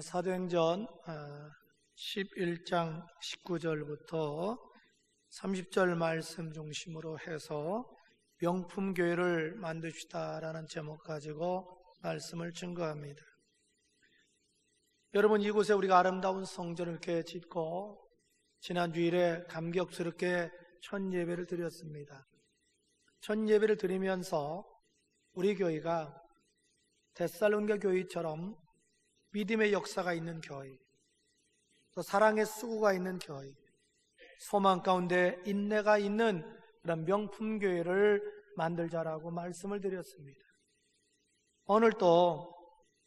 사도행전 11장 19절부터 30절 말씀 중심으로 해서 명품교회를 만드시다라는 제목 가지고 말씀을 증거합니다. 여러분, 이곳에 우리가 아름다운 성전을 이렇게 짓고 지난 주일에 감격스럽게 첫 예배를 드렸습니다. 첫 예배를 드리면서 우리 교회가 데살로니가 교회처럼 믿음의 역사가 있는 교회, 또 사랑의 수고가 있는 교회, 소망 가운데 인내가 있는 그런 명품 교회를 만들자라고 말씀을 드렸습니다. 오늘 또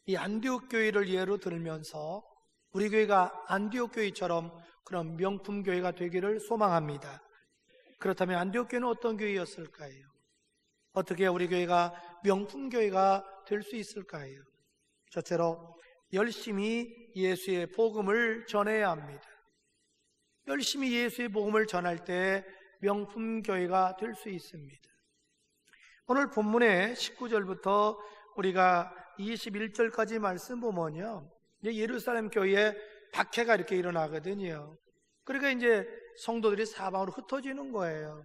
이 안디옥 교회를 예로 들면서 우리 교회가 안디옥 교회처럼 그런 명품 교회가 되기를 소망합니다. 그렇다면 안디옥 교회는 어떤 교회였을까요? 어떻게 우리 교회가 명품 교회가 될 수 있을까요? 첫째로 열심히 예수의 복음을 전해야 합니다. 열심히 예수의 복음을 전할 때 명품 교회가 될 수 있습니다. 오늘 본문의 19절부터 우리가 21절까지 말씀 보면요, 예루살렘 교회에 박해가 이렇게 일어나거든요. 그러니까 이제 성도들이 사방으로 흩어지는 거예요.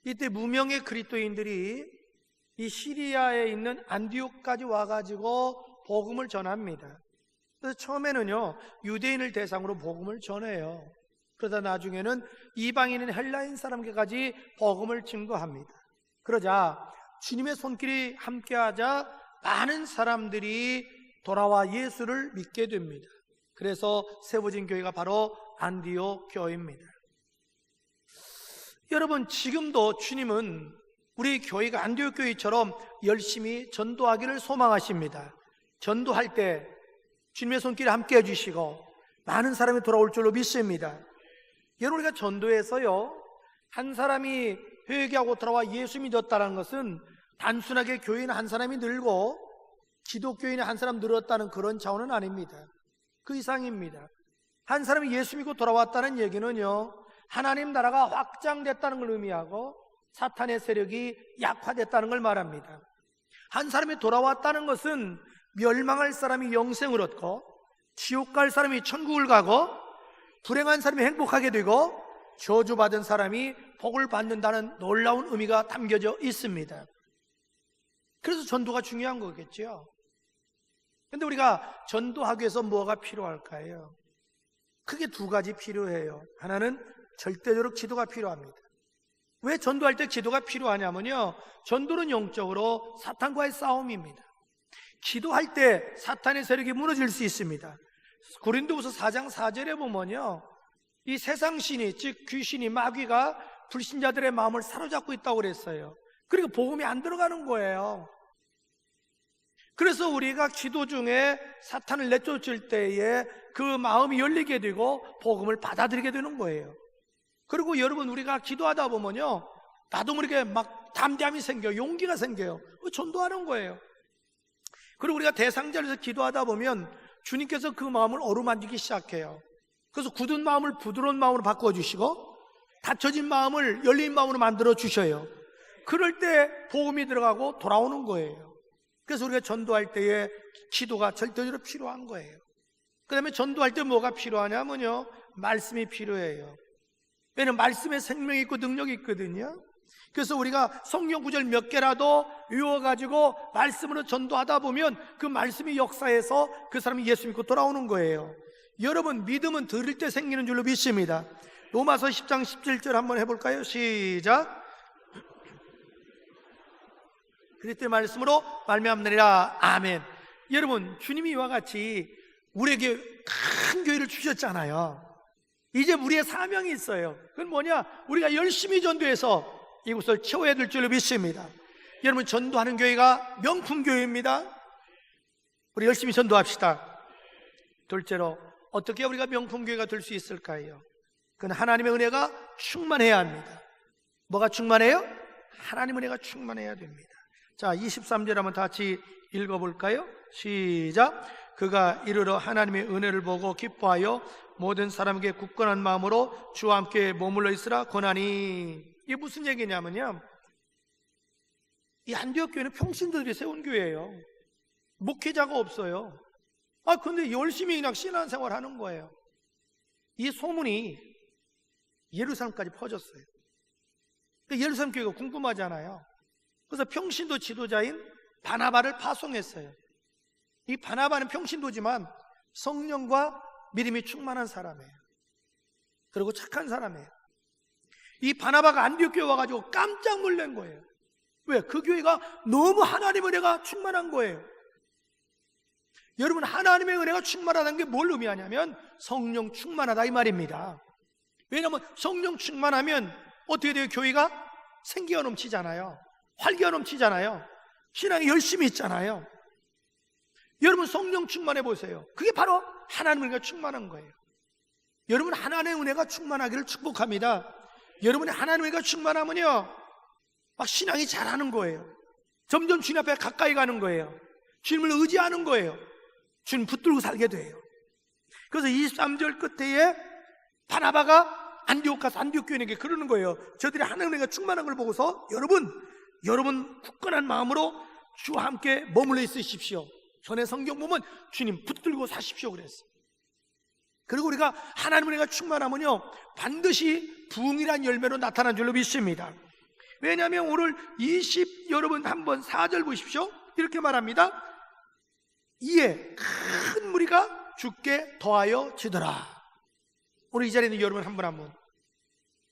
이때 무명의 그리스도인들이 이 시리아에 있는 안디옥까지 와가지고 복음을 전합니다. 그래서 처음에는요, 유대인을 대상으로 복음을 전해요. 그러다 나중에는 이방인인 헬라인 사람에게까지 복음을 증거합니다. 그러자 주님의 손길이 함께하자 많은 사람들이 돌아와 예수를 믿게 됩니다. 그래서 세워진 교회가 바로 안디옥 교회입니다. 여러분, 지금도 주님은 우리 교회가 안디옥 교회처럼 열심히 전도하기를 소망하십니다. 전도할 때 주님의 손길이 함께 해주시고 많은 사람이 돌아올 줄로 믿습니다. 여러분, 우리가 전도해서요, 한 사람이 회개하고 돌아와 예수 믿었다는 것은 단순하게 교인 한 사람이 늘고 기독교인이 한 사람 늘었다는 그런 차원은 아닙니다. 그 이상입니다. 한 사람이 예수 믿고 돌아왔다는 얘기는요, 하나님 나라가 확장됐다는 걸 의미하고 사탄의 세력이 약화됐다는 걸 말합니다. 한 사람이 돌아왔다는 것은 멸망할 사람이 영생을 얻고 지옥 갈 사람이 천국을 가고 불행한 사람이 행복하게 되고 저주받은 사람이 복을 받는다는 놀라운 의미가 담겨져 있습니다. 그래서 전도가 중요한 거겠죠. 그런데 우리가 전도하기 위해서 뭐가 필요할까요? 크게 두 가지 필요해요. 하나는 절대적으로 기도가 필요합니다. 왜 전도할 때 기도가 필요하냐면요, 전도는 영적으로 사탄과의 싸움입니다. 기도할 때 사탄의 세력이 무너질 수 있습니다. 고린도후서 4장 4절에 보면요, 이 세상 신이, 즉 귀신이, 마귀가 불신자들의 마음을 사로잡고 있다고 그랬어요. 그러니까 복음이 안 들어가는 거예요. 그래서 우리가 기도 중에 사탄을 내쫓을 때에 그 마음이 열리게 되고 복음을 받아들이게 되는 거예요. 그리고 여러분, 우리가 기도하다 보면요, 나도 모르게 막 담대함이 생겨요. 용기가 생겨요. 전도하는 거예요. 그리고 우리가 대상자로서 기도하다 보면 주님께서 그 마음을 어루만지기 시작해요. 그래서 굳은 마음을 부드러운 마음으로 바꿔주시고 닫혀진 마음을 열린 마음으로 만들어 주셔요. 그럴 때 복음이 들어가고 돌아오는 거예요. 그래서 우리가 전도할 때에 기도가 절대적으로 필요한 거예요. 그 다음에 전도할 때 뭐가 필요하냐면요, 말씀이 필요해요. 왜냐하면 말씀에 생명이 있고 능력이 있거든요. 그래서 우리가 성경 구절 몇 개라도 외워가지고 말씀으로 전도하다 보면 그 말씀이 역사해서 그 사람이 예수 믿고 돌아오는 거예요. 여러분, 믿음은 들을 때 생기는 줄로 믿습니다. 로마서 10장 17절 한번 해볼까요? 시작. 그리스도의 말씀으로 말미암느니라. 아멘. 여러분, 주님이 이와 같이 우리에게 큰 교회를 주셨잖아요. 이제 우리의 사명이 있어요. 그건 뭐냐? 우리가 열심히 전도해서 이곳을 채워야 될 줄로 믿습니다. 여러분, 전도하는 교회가 명품 교회입니다. 우리 열심히 전도합시다. 둘째로, 어떻게 우리가 명품 교회가 될 수 있을까요? 그건 하나님의 은혜가 충만해야 합니다. 뭐가 충만해요? 하나님의 은혜가 충만해야 됩니다. 자, 23절 한번 같이 읽어볼까요? 시작. 그가 이르러 하나님의 은혜를 보고 기뻐하여 모든 사람에게 굳건한 마음으로 주와 함께 머물러 있으라 권하니. 이게 무슨 얘기냐면요, 이 안디옥 교회는 평신도들이 세운 교회예요. 목회자가 없어요. 근데 열심히 그냥 신앙생활 하는 거예요. 이 소문이 예루살렘까지 퍼졌어요. 예루살렘 교회가 궁금하잖아요. 그래서 평신도 지도자인 바나바를 파송했어요. 이 바나바는 평신도지만 성령과 믿음이 충만한 사람이에요. 그리고 착한 사람이에요. 이 바나바가 안디옥 교회 와가지고 깜짝 놀란 거예요. 왜? 그 교회가 너무 하나님의 은혜가 충만한 거예요. 여러분, 하나님의 은혜가 충만하다는 게 뭘 의미하냐면 성령 충만하다 이 말입니다. 왜냐하면 성령 충만하면 어떻게 돼요? 교회가 생기가 넘치잖아요. 활기가 넘치잖아요. 신앙이 열심히 있잖아요. 여러분, 성령 충만해 보세요. 그게 바로 하나님의 은혜가 충만한 거예요. 여러분, 하나님의 은혜가 충만하기를 축복합니다. 여러분의 하나님의 은혜가 충만하면요, 막 신앙이 자라는 거예요. 점점 주님 앞에 가까이 가는 거예요. 주님을 의지하는 거예요. 주님 붙들고 살게 돼요. 그래서 23절 끝에 바나바가 안디옥 가서 안디옥 교인에게 그러는 거예요. 저들이 하나님의 은혜가 충만한 걸 보고서 여러분 굳건한 마음으로 주와 함께 머물러 있으십시오. 전에 성경 보면 주님 붙들고 사십시오 그랬어요. 그리고 우리가 하나님의 은혜가 충만하면요, 반드시 부흥이란 열매로 나타난 줄로 믿습니다. 왜냐하면 오늘 여러분 한번 4절 보십시오. 이렇게 말합니다. 이에 큰 무리가 주께 더하여 지더라. 오늘 이 자리에 있는 여러분 한 분 한 분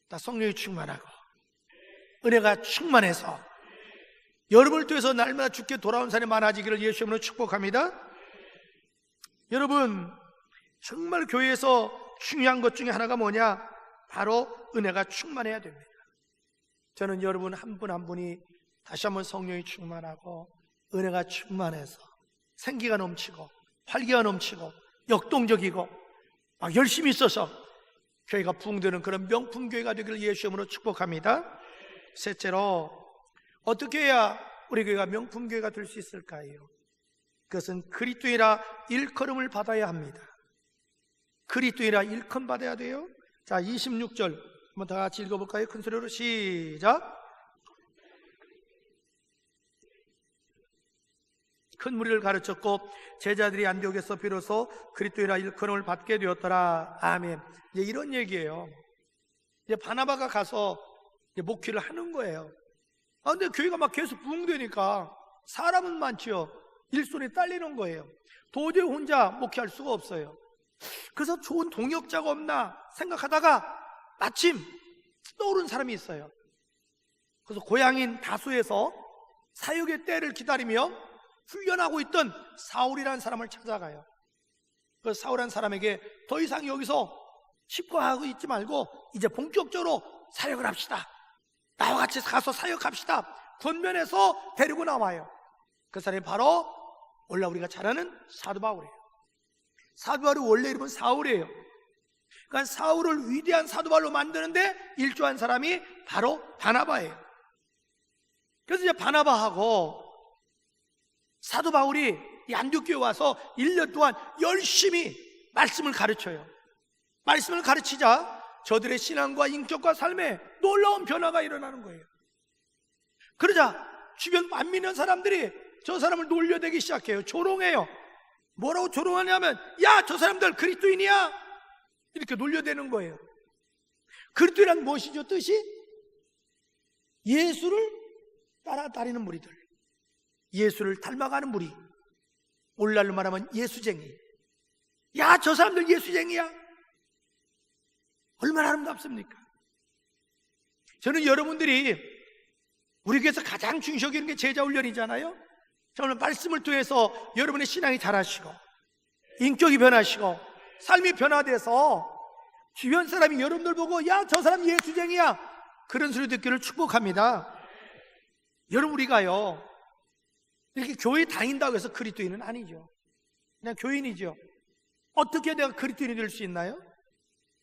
다 성령이 충만하고 은혜가 충만해서 여러분을 통해서 날마다 주께 돌아온 사람이 많아지기를 예수 이름으로 축복합니다. 여러분, 정말 교회에서 중요한 것 중에 하나가 뭐냐? 바로 은혜가 충만해야 됩니다. 저는 여러분 한 분 한 분이 다시 한번 성령이 충만하고 은혜가 충만해서 생기가 넘치고 활기가 넘치고 역동적이고 막 열심히 있어서 교회가 부흥되는 그런 명품 교회가 되기를 예수 이름으로 축복합니다. 셋째로, 어떻게 해야 우리 교회가 명품 교회가 될 수 있을까요? 그것은 그리스도이라 일컬음을 받아야 합니다. 그리스도이라 일컬음 받아야 돼요. 자, 26절 한번 다 같이 읽어볼까요? 큰 소리로 시작. 큰 무리를 가르쳤고 제자들이 안디옥에서 비로소 그리스도이라 일컬음을 받게 되었더라. 아멘. 이제 이런 얘기예요. 이제 바나바가 가서 이제 목회를 하는 거예요. 근데 교회가 막 계속 부흥되니까 사람은 많지요. 일손이 딸리는 거예요. 도저히 혼자 목회할 수가 없어요. 그래서 좋은 동역자가 없나 생각하다가 마침 떠오른 사람이 있어요. 그래서 고향인 다수에서 사역의 때를 기다리며 훈련하고 있던 사울이라는 사람을 찾아가요. 그 사울이라는 사람에게 더 이상 여기서 식구하고 있지 말고 이제 본격적으로 사역을 합시다. 나와 같이 가서 사역합시다. 권면해서 데리고 나와요. 그 사람이 바로 원래 우리가 잘 아는 사도 바울이에요. 사도 바울이 원래 이름은 사울이에요. 그러니까 사울을 위대한 사도 바울로 만드는데 일조한 사람이 바로 바나바예요. 그래서 이제 바나바하고 사도 바울이 이 안디옥교에 와서 1년 동안 열심히 말씀을 가르쳐요. 말씀을 가르치자 저들의 신앙과 인격과 삶에 놀라운 변화가 일어나는 거예요. 그러자 주변 안 믿는 사람들이 저 사람을 놀려대기 시작해요. 조롱해요. 뭐라고 조롱하냐면, 야, 저 사람들 그리스도인이야, 이렇게 놀려대는 거예요. 그리스도인란 무엇이죠? 뜻이? 예수를 따라다니는 무리들, 예수를 닮아가는 무리, 오늘날로 말하면 예수쟁이. 야, 저 사람들 예수쟁이야. 얼마나 아름답습니까? 저는 여러분들이 우리 교회에서 가장 중요시 여기는 게 제자 훈련이잖아요. 저는 말씀을 통해서 여러분의 신앙이 자라시고 인격이 변하시고 삶이 변화돼서 주변 사람이 여러분들 보고, 야, 저 사람 예수쟁이야, 그런 소리 듣기를 축복합니다. 여러분, 우리가요 이렇게 교회 다닌다고 해서 그리스도인은 아니죠. 그냥 교인이죠. 어떻게 내가 그리스도인이 될 수 있나요?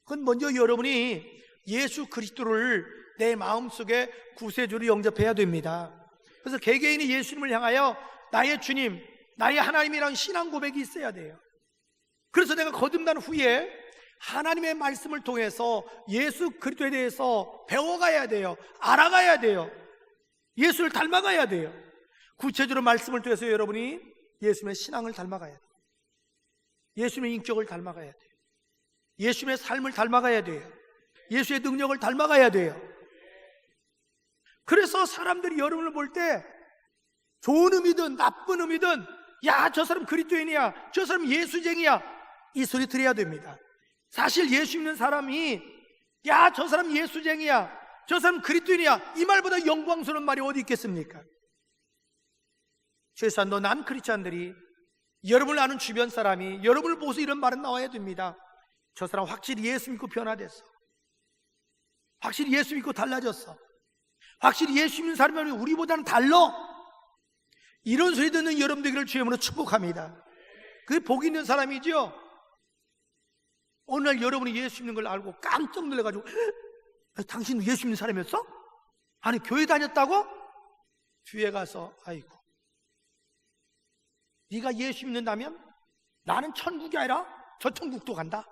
그건 먼저 여러분이 예수 그리스도를 내 마음속에 구세주로 영접해야 됩니다. 그래서 개개인이 예수님을 향하여 나의 주님, 나의 하나님이라는 신앙 고백이 있어야 돼요. 그래서 내가 거듭난 후에 하나님의 말씀을 통해서 예수 그리스도에 대해서 배워가야 돼요. 알아가야 돼요. 예수를 닮아가야 돼요. 구체적으로 말씀을 통해서 여러분이 예수님의 신앙을 닮아가야 돼요. 예수님의 인격을 닮아가야 돼요. 예수님의 삶을 닮아가야 돼요. 예수의 능력을 닮아가야 돼요. 그래서 사람들이 여러분을 볼 때 좋은 의미든 나쁜 의미든 야, 저 사람 그리스도인이야, 저 사람 예수쟁이야, 이 소리 들어야 됩니다. 사실 예수 믿는 사람이 야, 저 사람 예수쟁이야, 저 사람 그리스도인이야, 이 말보다 영광스러운 말이 어디 있겠습니까? 최소한도 난 크리스찬들이, 여러분을 아는 주변 사람이 여러분을 보고서 이런 말은 나와야 됩니다. 저 사람 확실히 예수 믿고 변화됐어, 확실히 예수 믿고 달라졌어, 확실히 예수 믿는 사람이 우리보다는 달라. 이런 소리 듣는 여러분 되기를 주의 이름으로 축복합니다. 그게 복 있는 사람이죠. 오늘 여러분이 예수 믿는 걸 알고 깜짝 놀라가지고 당신 예수 믿는 사람이었어? 아니 교회 다녔다고? 뒤에 가서 아이고, 네가 예수 믿는다면 나는 천국이 아니라 저 천국도 간다.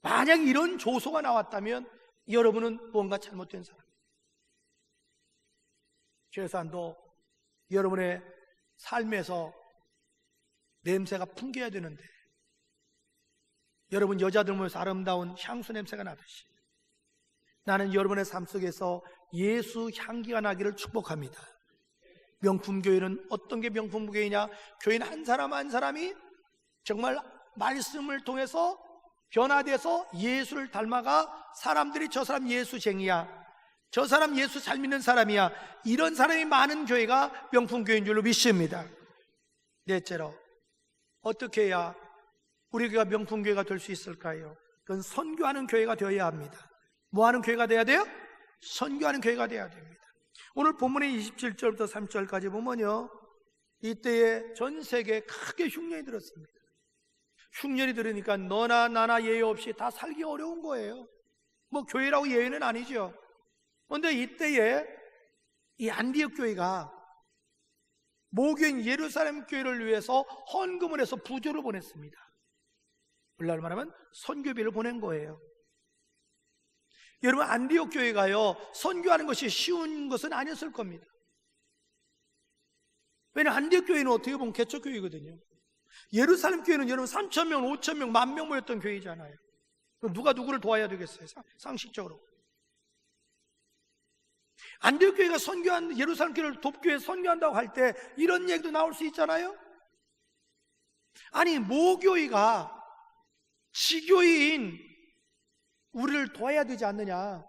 만약 이런 조소가 나왔다면 여러분은 뭔가 잘못된 사람. 최소한도 여러분의 삶에서 냄새가 풍겨야 되는데, 여러분 여자들 모여서 아름다운 향수 냄새가 나듯이 나는 여러분의 삶 속에서 예수 향기가 나기를 축복합니다. 명품교회는 어떤 게 명품교회냐? 교회는 한 사람 한 사람이 정말 말씀을 통해서 변화돼서 예수를 닮아가 사람들이 저 사람 예수쟁이야, 저 사람 예수 잘 믿는 사람이야, 이런 사람이 많은 교회가 명품교회인 줄로 믿습니다. 넷째로, 어떻게 해야 우리 교회가 명품교회가 될 수 있을까요? 그건 선교하는 교회가 되어야 합니다. 뭐 하는 교회가 돼야 돼요? 선교하는 교회가 돼야 됩니다. 오늘 본문의 27절부터 30절까지 보면요, 이때에 전 세계에 크게 흉년이 들었습니다. 흉년이 들으니까 너나 나나 예외 없이 다 살기 어려운 거예요. 뭐 교회라고 예외는 아니죠. 그런데 이때에 이 안디옥 교회가 모교인 예루살렘 교회를 위해서 헌금을 해서 부조를 보냈습니다. 오늘날 말하면 선교비를 보낸 거예요. 여러분, 안디옥 교회가요, 선교하는 것이 쉬운 것은 아니었을 겁니다. 왜냐하면 안디옥 교회는 어떻게 보면 개척교회거든요. 예루살렘 교회는 여러분 3,000명, 5,000명, 10,000명 모였던 교회잖아요. 그럼 누가 누구를 도와야 되겠어요? 상식적으로. 안디옥 교회가 선교한, 예루살렘 교회를 돕교회 선교한다고 할 때 이런 얘기도 나올 수 있잖아요. 아니, 모교회가 지교인 우리를 도와야 되지 않느냐,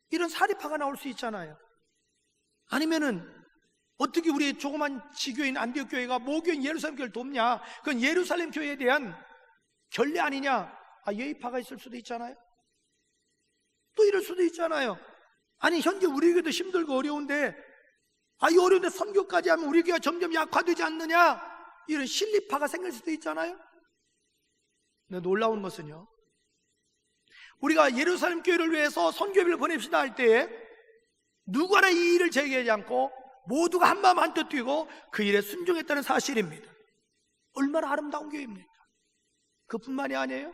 이런 사리파가 나올 수 있잖아요. 아니면은 어떻게 우리 조그만 지교인 안디옥 교회가 모교인 예루살렘 교회를 돕냐, 그건 예루살렘 교회에 대한 결례 아니냐, 예의파가 있을 수도 있잖아요. 또 이럴 수도 있잖아요. 아니, 현재 우리 교회도 힘들고 어려운데 이 어려운데 선교까지 하면 우리 교회가 점점 약화되지 않느냐, 이런 실리파가 생길 수도 있잖아요. 근데 놀라운 것은요, 우리가 예루살렘 교회를 위해서 선교비를 보냅시다 할 때에 누구 하나 이 일을 제기하지 않고 모두가 한마음 한뜻 뛰고 그 일에 순종했다는 사실입니다. 얼마나 아름다운 교회입니까? 그뿐만이 아니에요.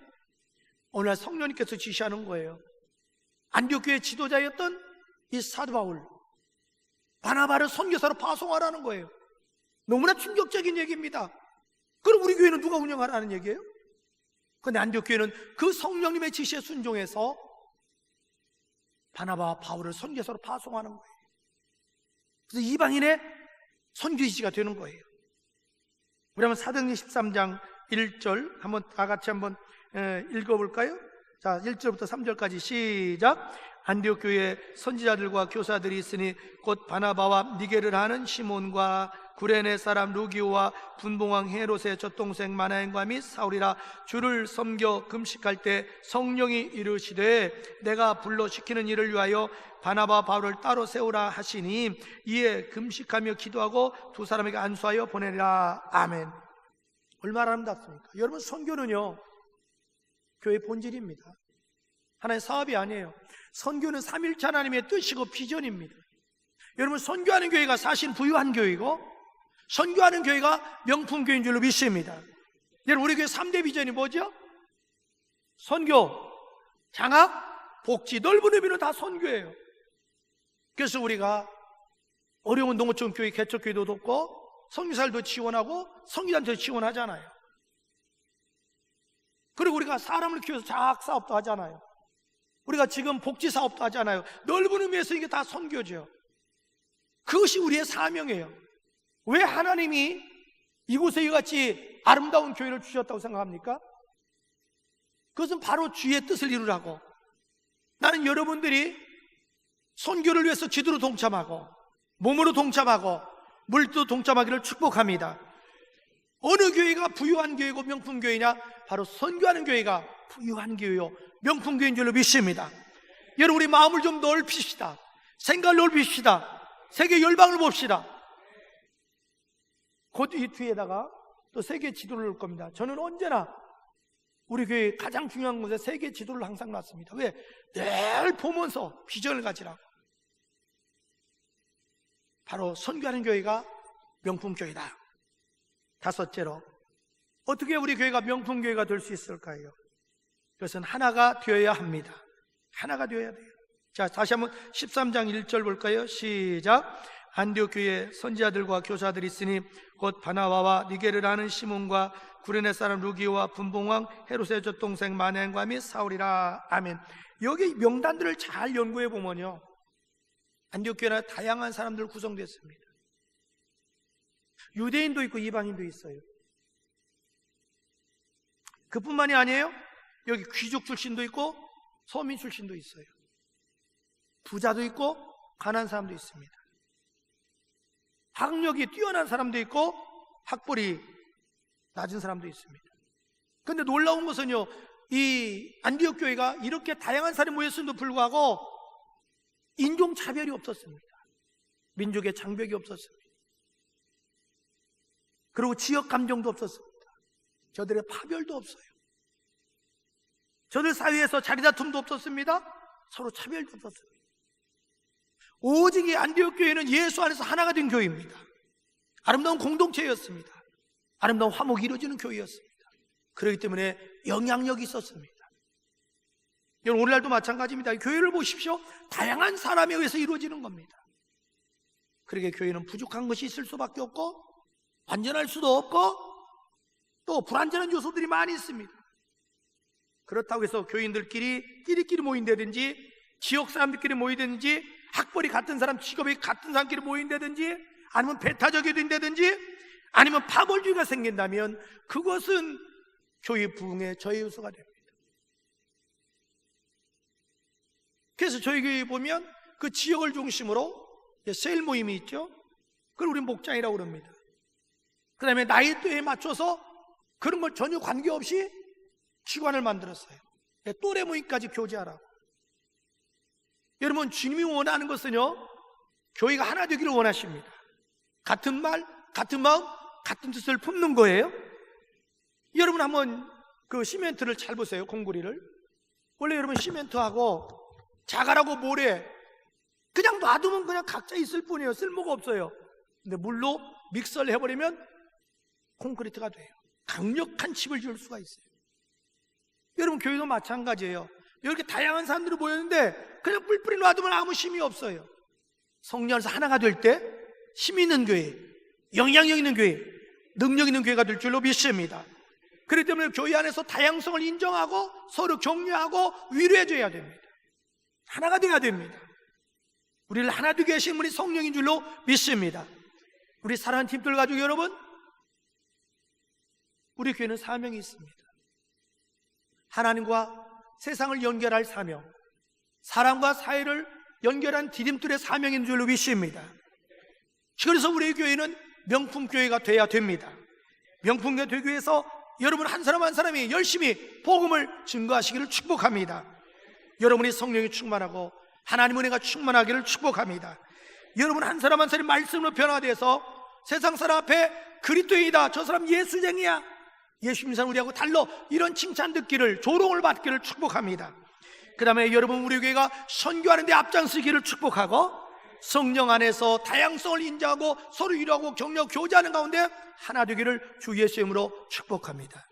오늘 성령님께서 지시하는 거예요. 안디옥 교회 지도자였던 이 사도 바울, 바나바를 선교사로 파송하라는 거예요. 너무나 충격적인 얘기입니다. 그럼 우리 교회는 누가 운영하라는 얘기예요? 그런데 안디옥 교회는 그 성령님의 지시에 순종해서 바나바와 바울을 선교사로 파송하는 거예요. 그래서 이방인의 선교지가 되는 거예요. 우리 한번 사도행전 13장 1절 한번 다 같이 한번 읽어볼까요? 자, 1절부터 3절까지 시작. 안디옥 교회에 선지자들과 교사들이 있으니 곧 바나바와 니게를 하는 시몬과 구레네 사람 루기오와 분봉왕 헤롯의 젖동생 마나엔과 및 사울이라. 주를 섬겨 금식할 때 성령이 이르시되 내가 불러 시키는 일을 위하여 바나바 바울을 따로 세우라 하시니 이에 금식하며 기도하고 두 사람에게 안수하여 보내리라. 아멘. 얼마나 아름답습니까? 여러분, 선교는요 교회의 본질입니다. 하나의 사업이 아니에요. 선교는 삼일체 하나님의 뜻이고 비전입니다. 여러분, 선교하는 교회가 사실 부유한 교회고 선교하는 교회가 명품 교회인 줄로 믿습니다. 여러분, 우리 교회 3대 비전이 뭐죠? 선교, 장학, 복지, 넓은 의미로 다 선교예요. 그래서 우리가 어려운 농어촌 교회, 개척교회도 돕고 성교사들도 지원하고 성교단체도 지원하잖아요. 그리고 우리가 사람을 키워서 자학사업도 하잖아요. 우리가 지금 복지사업도 하잖아요. 넓은 의미에서 이게 다 선교죠. 그것이 우리의 사명이에요. 왜 하나님이 이곳에 이같이 아름다운 교회를 주셨다고 생각합니까? 그것은 바로 주의 뜻을 이루라고. 나는 여러분들이 선교를 위해서 기도로 동참하고 몸으로 동참하고 물도 동참하기를 축복합니다. 어느 교회가 부유한 교회고 명품 교회냐? 바로 선교하는 교회가 부유한 교회요 명품 교회인 줄로 믿습니다. 여러분, 우리 마음을 좀 넓히시다. 생각을 넓히시다. 세계 열방을 봅시다. 곧 이 뒤에다가 또 세계 지도를 놓을 겁니다. 저는 언제나 우리 교회 가장 중요한 곳에 세계 지도를 항상 놨습니다. 왜? 늘 보면서 비전을 가지라고. 바로 선교하는 교회가 명품교회다. 다섯째로, 어떻게 우리 교회가 명품교회가 될 수 있을까요? 그것은 하나가 되어야 합니다. 하나가 되어야 돼요. 자, 다시 한번 13장 1절 볼까요? 시작. 안디옥 교회에 선지자들과 교사들이 있으니 곧 바나바와 니게를 아는 시몬과 구레네 사람 루기오와 분봉왕 헤롯의 젖동생 마네과 및 사울이라. 아멘. 여기 명단들을 잘 연구해 보면요, 안디옥 교회는 다양한 사람들 구성됐습니다. 유대인도 있고 이방인도 있어요. 그뿐만이 아니에요. 여기 귀족 출신도 있고 서민 출신도 있어요. 부자도 있고 가난한 사람도 있습니다. 학력이 뛰어난 사람도 있고 학벌이 낮은 사람도 있습니다. 그런데 놀라운 것은요, 이 안디옥 교회가 이렇게 다양한 사람이 모였음에도 불구하고 인종차별이 없었습니다. 민족의 장벽이 없었습니다. 그리고 지역 감정도 없었습니다. 저들의 파별도 없어요. 저들 사이에서 자리다툼도 없었습니다. 서로 차별도 없었습니다. 오직 이 안디옥 교회는 예수 안에서 하나가 된 교회입니다. 아름다운 공동체였습니다. 아름다운 화목이 이루어지는 교회였습니다. 그렇기 때문에 영향력이 있었습니다. 여러분, 오늘날도 마찬가지입니다. 교회를 보십시오. 다양한 사람에 의해서 이루어지는 겁니다. 그러게 교회는 부족한 것이 있을 수밖에 없고 완전할 수도 없고 또 불완전한 요소들이 많이 있습니다. 그렇다고 해서 교인들끼리 끼리끼리 모인다든지 지역 사람들끼리 모이든지 학벌이 같은 사람, 직업이 같은 사람끼리 모인다든지 아니면 배타적이 된다든지 아니면 파벌주의가 생긴다면 그것은 교회 부흥의 저해 요소가 됩니다. 그래서 저희 교회에 보면 그 지역을 중심으로 셀 모임이 있죠. 그걸 우리 목장이라고 그럽니다. 그 다음에 나이대에 맞춰서 그런 걸 전혀 관계없이 기관을 만들었어요. 또래 모임까지 교제하라고. 여러분, 주님이 원하는 것은요, 교회가 하나 되기를 원하십니다. 같은 말, 같은 마음, 같은 뜻을 품는 거예요. 여러분, 한번 그 시멘트를 잘 보세요. 공구리를. 원래 여러분 시멘트하고 자갈하고 모래 그냥 놔두면 그냥 각자 있을 뿐이에요. 쓸모가 없어요. 근데 물로 믹서를 해버리면 콘크리트가 돼요. 강력한 집을 지을 수가 있어요. 여러분, 교회도 마찬가지예요. 이렇게 다양한 사람들이 모였는데 그냥 뿔뿔이 놔두면 아무 힘이 없어요. 성령 안에서 하나가 될 때 힘 있는 교회, 영향력 있는 교회, 능력 있는 교회가 될 줄로 믿습니다. 그렇기 때문에 교회 안에서 다양성을 인정하고 서로 격려하고 위로해줘야 됩니다. 하나가 돼야 됩니다. 우리를 하나 되게 하신 분이 성령인 줄로 믿습니다. 우리 사랑하는 팀들 가족 여러분, 우리 교회는 사명이 있습니다. 하나님과 세상을 연결할 사명, 사람과 사회를 연결한 디딤돌의 사명인 줄로 믿습니다. 그래서 우리 교회는 명품교회가 돼야 됩니다. 명품교회 되기 위해서 여러분 한 사람 한 사람이 열심히 복음을 증거하시기를 축복합니다. 여러분이 성령이 충만하고 하나님 은혜가 충만하기를 축복합니다. 여러분 한 사람 한 사람이 말씀으로 변화돼서 세상 사람 앞에 그리스도인이다, 저 사람 예수쟁이야, 예수 믿는 사람 우리하고 달라, 이런 칭찬 듣기를, 조롱을 받기를 축복합니다. 그 다음에 여러분 우리 교회가 선교하는 데 앞장서기를 축복하고 성령 안에서 다양성을 인정하고 서로 위로하고 격려 교제하는 가운데 하나 되기를 주 예수의 이름으로 축복합니다.